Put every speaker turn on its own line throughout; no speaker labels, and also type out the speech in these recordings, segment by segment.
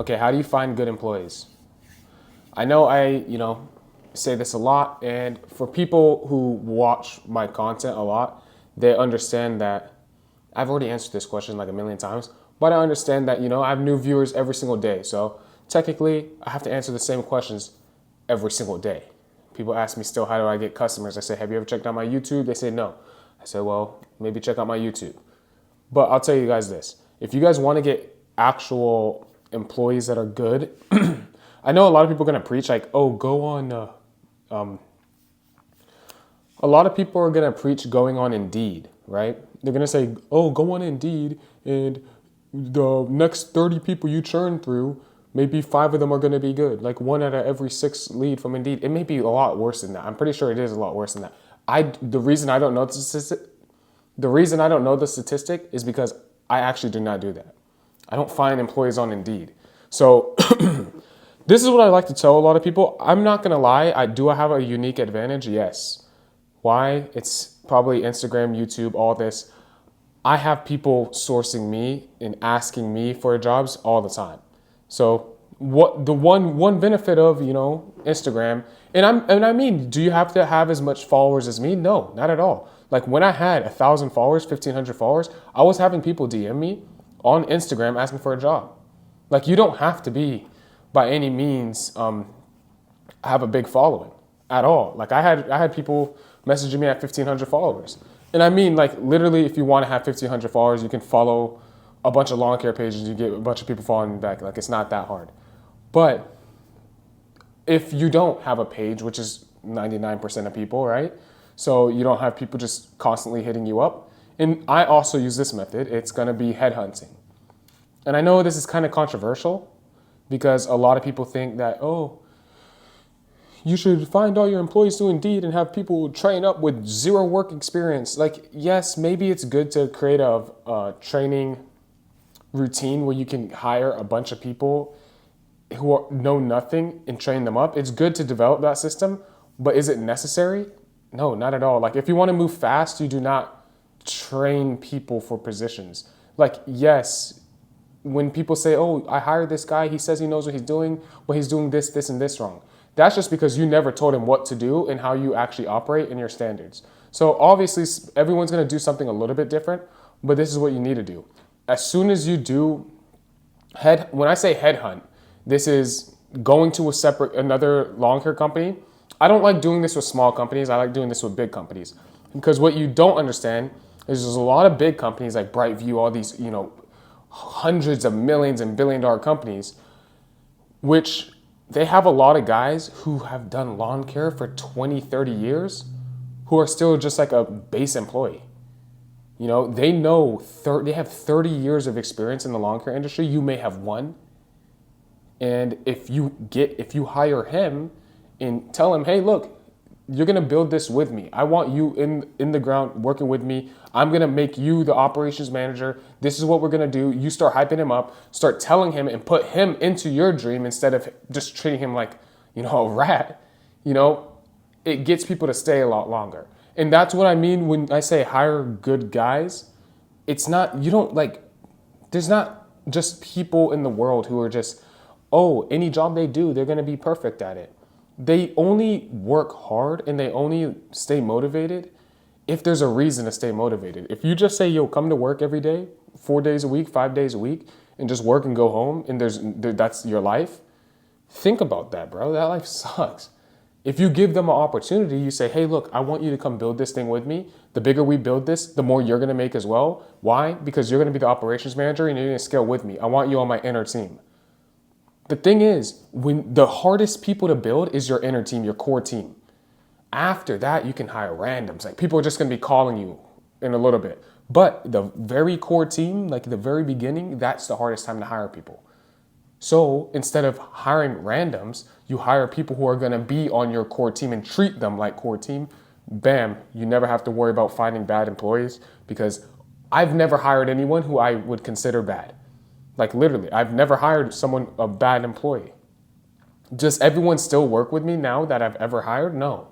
Okay, how do you find good employees? I know say this a lot, and for people who watch my content a lot, they understand that I've already answered this question like a million times, but I understand that, I have new viewers every single day. So technically, I have to answer the same questions every single day. People ask me still, how do I get customers? I say, have you ever checked out my YouTube? They say no. I say, well, maybe check out my YouTube. But I'll tell you guys this. If you guys want to get actual employees that are good, I know a lot of people are going to preach like, oh, go on. A lot of people are going to preach going on Indeed, right? They're going to say, oh, go on Indeed, and the next 30 people you churn through, maybe 5 of them are going to be good. Like 1 out of every 6 lead from Indeed. It may be a lot worse than that. I'm pretty sure it is a lot worse than that. The reason I don't know the statistic is because I actually do not do that. I don't find employees on Indeed. So this is what I like to tell a lot of people. I'm not going to lie. I have a unique advantage? Yes. Why? It's probably Instagram, YouTube, all this. I have people sourcing me and asking me for jobs all the time. So what the one benefit of, Instagram, and I mean, do you have to have as much followers as me? No, not at all. Like when I had 1,000 followers, 1,500 followers, I was having people DM me on Instagram asking for a job. Like you don't have to be by any means have a big following at all. Like I had people messaging me at 1,500 followers. And I mean, like literally, if you want to have 1,500 followers, you can follow a bunch of lawn care pages. You get a bunch of people following you back. Like it's not that hard. But if you don't have a page, which is 99% of people, right? So you don't have people just constantly hitting you up. And I also use this method. It's going to be headhunting. And I know this is kind of controversial because a lot of people think that, oh, you should find all your employees through Indeed and have people train up with 0 work experience. Like, yes, maybe it's good to create a training routine where you can hire a bunch of people who know nothing and train them up. It's good to develop that system, but is it necessary? No, not at all. Like, if you want to move fast, you do not train people for positions. Like, yes, when people say, oh, I hired this guy, he says he knows what he's doing, but he's doing this, this, and this wrong. That's just because you never told him what to do and how you actually operate and your standards. So obviously everyone's going to do something a little bit different, but this is what you need to do. As soon as you do when I say headhunt, this is going to another lawn care company. I don't like doing this with small companies. I like doing this with big companies because what you don't understand is there's a lot of big companies like Brightview, all these, hundreds of millions and billion-dollar companies, which they have a lot of guys who have done lawn care for 20, 30 years who are still just like a base employee. They they have 30 years of experience in the lawn care industry. You may have 1. And if you hire him and tell him, hey, look, you're going to build this with me. I want you in the ground working with me. I'm going to make you the operations manager. This is what we're going to do. You start hyping him up, start telling him and put him into your dream instead of just treating him like, a rat. It gets people to stay a lot longer. And that's what I mean when I say hire good guys. It's not, there's not just people in the world who are just, oh, any job they do, they're going to be perfect at it. They only work hard and they only stay motivated if there's a reason to stay motivated. If you just say, yo, come to work every day, 4 days a week, 5 days a week, and just work and go home, and that's your life, think about that, bro. That life sucks. If you give them an opportunity, you say, hey, look, I want you to come build this thing with me. The bigger we build this, the more you're going to make as well. Why? Because you're going to be the operations manager and you're going to scale with me. I want you on my inner team. The thing is, when the hardest people to build is your inner team, your core team. After that, you can hire randoms. Like people are just going to be calling you in a little bit. But the very core team, like the very beginning, that's the hardest time to hire people. So instead of hiring randoms, you hire people who are going to be on your core team and treat them like core team. Bam, you never have to worry about finding bad employees because I've never hired anyone who I would consider bad. Like literally, I've never hired a bad employee. Does everyone still work with me now that I've ever hired? No.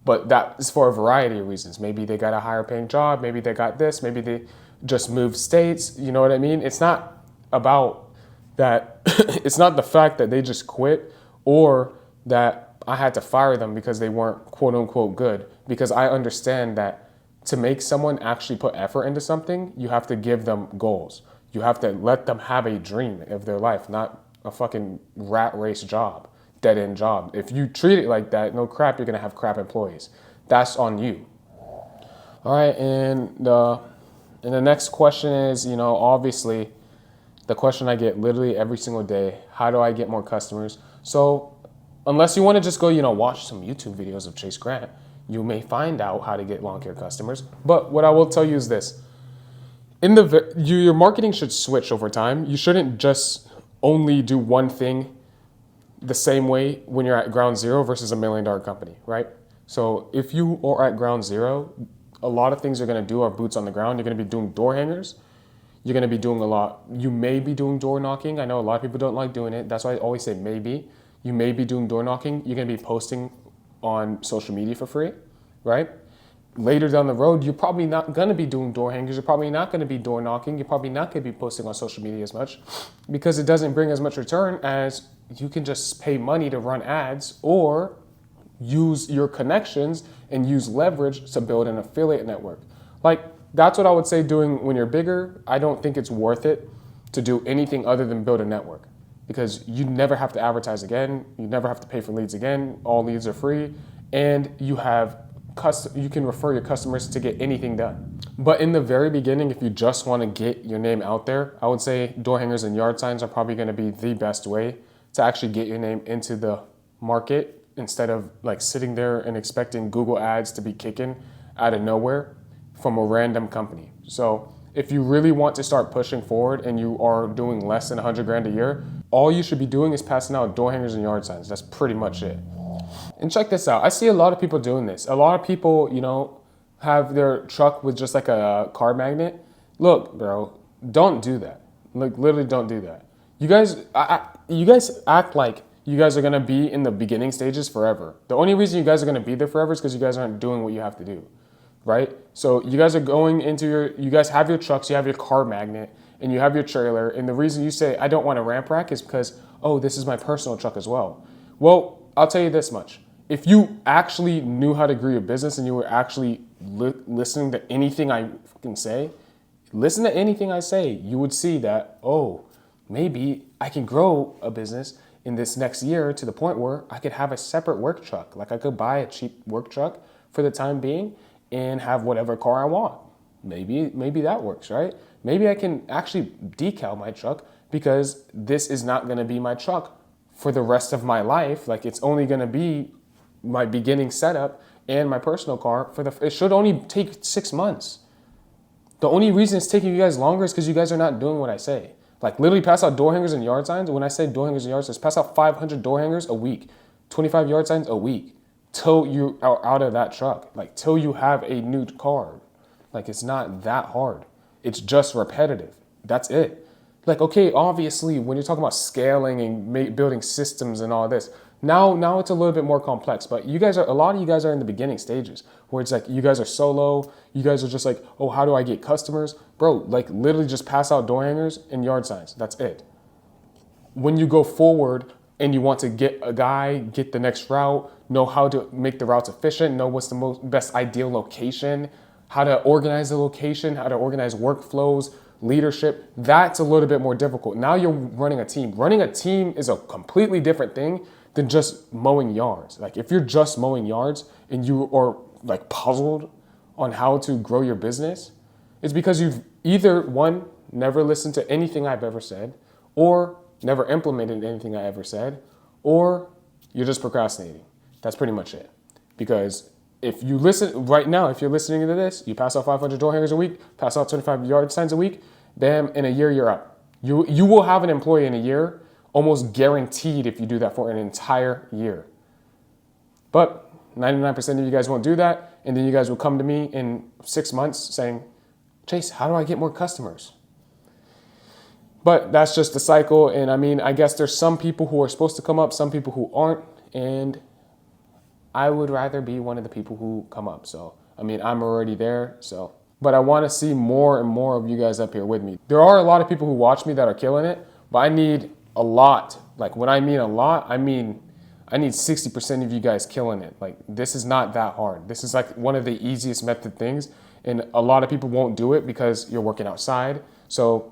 But that is for a variety of reasons. Maybe they got a higher paying job. Maybe they got this. Maybe they just moved states. You know what I mean? It's not about that it's not the fact that they just quit or that I had to fire them because they weren't quote unquote good, because I understand that to make someone actually put effort into something, you have to give them goals. You have to let them have a dream of their life, not a fucking rat race job, dead end job. If you treat it like that, no crap, you're gonna have crap employees. That's on you. All right, and the next question is, obviously, the question I get literally every single day: how do I get more customers? So, unless you want to just go, watch some YouTube videos of Chase Grant, you may find out how to get lawn care customers. But what I will tell you is this: your marketing should switch over time. You shouldn't just only do one thing the same way when you're at ground zero versus $1 million company, right? So if you are at ground zero, a lot of things you're going to do are boots on the ground. You're going to be doing door hangers. You're going to be doing you may be doing door knocking. I know a lot of people don't like doing it. That's why I always say maybe. You may be doing door knocking. You're going to be posting on social media for free, right? Later down the road, you're probably not going to be doing door hangers. You're probably not going to be door knocking. You're probably not going to be posting on social media as much because it doesn't bring as much return as you can just pay money to run ads or use your connections and use leverage to build an affiliate network. Like, that's what I would say doing when you're bigger. I don't think it's worth it to do anything other than build a network, because you never have to advertise again. You never have to pay for leads again. All leads are free, and you can refer your customers to get anything done. But in the very beginning, if you just want to get your name out there, I would say door hangers and yard signs are probably going to be the best way to actually get your name into the market, instead of like sitting there and expecting Google ads to be kicking out of nowhere from a random company. So if you really want to start pushing forward and you are doing less than 100 grand a year, all you should be doing is passing out door hangers and yard signs. That's pretty much it. And check this out. I see a lot of people doing this. A lot of people, have their truck with just like a car magnet. Look, bro, don't do that. Like, literally don't do that. You guys act like you guys are going to be in the beginning stages forever. The only reason you guys are going to be there forever is because you guys aren't doing what you have to do, right? So you guys are going into you guys have your trucks, you have your car magnet, and you have your trailer. And the reason you say, I don't want a ramp rack, is because, oh, this is my personal truck as well. Well, I'll tell you this much. If you actually knew how to grow your business and you were actually listening to anything I can say, listen to anything I say, you would see that, oh, maybe I can grow a business in this next year to the point where I could have a separate work truck. Like, I could buy a cheap work truck for the time being and have whatever car I want. Maybe that works, right? Maybe I can actually decal my truck, because this is not going to be my truck for the rest of my life. Like, it's only going to be my beginning setup and my personal car it should only take 6 months. The only reason it's taking you guys longer is because you guys are not doing what I say. Like, literally pass out door hangers and yard signs. When I say door hangers and yard signs, pass out 500 door hangers a week, 25 yard signs a week, till you are out of that truck, like till you have a new car. Like, it's not that hard. It's just repetitive. That's it. Like, okay, obviously, when you're talking about scaling and building systems and all this, now it's a little bit more complex. But a lot of you guys are in the beginning stages where it's like you guys are solo. You guys are just like, oh, how do I get customers? Bro, like, literally just pass out door hangers and yard signs. That's it. When you go forward and you want to get a guy, get the next route, know how to make the routes efficient, know what's the best ideal location, how to organize the location, how to organize workflows, leadership, that's a little bit more difficult. Now you're running a team. Running a team is a completely different thing than just mowing yards. Like, if you're just mowing yards and you are like puzzled on how to grow your business, it's because you've either, one, never listened to anything I've ever said, or never implemented anything I ever said, or you're just procrastinating. That's pretty much it. Because if you listen right now, if you're listening to this, you pass out 500 door hangers a week, pass out 25 yard signs a week, bam, in a year, you're up. You will have an employee in a year, almost guaranteed, if you do that for an entire year. But 99% of you guys won't do that, and then you guys will come to me in 6 months saying, Chase, how do I get more customers? But that's just the cycle, and I mean, I guess there's some people who are supposed to come up, some people who aren't, and I would rather be one of the people who come up. So, I mean, I'm already there, but I want to see more and more of you guys up here with me. There are a lot of people who watch me that are killing it, but I need a lot. Like when I mean a lot, I mean I need 60% of you guys killing it. Like this is not that hard. This is like one of the easiest method things, and a lot of people won't do it because you're working outside. So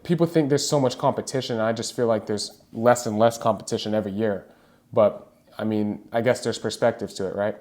people think there's so much competition, and I just feel like there's less and less competition every year. But I mean, I guess there's perspectives to it, right?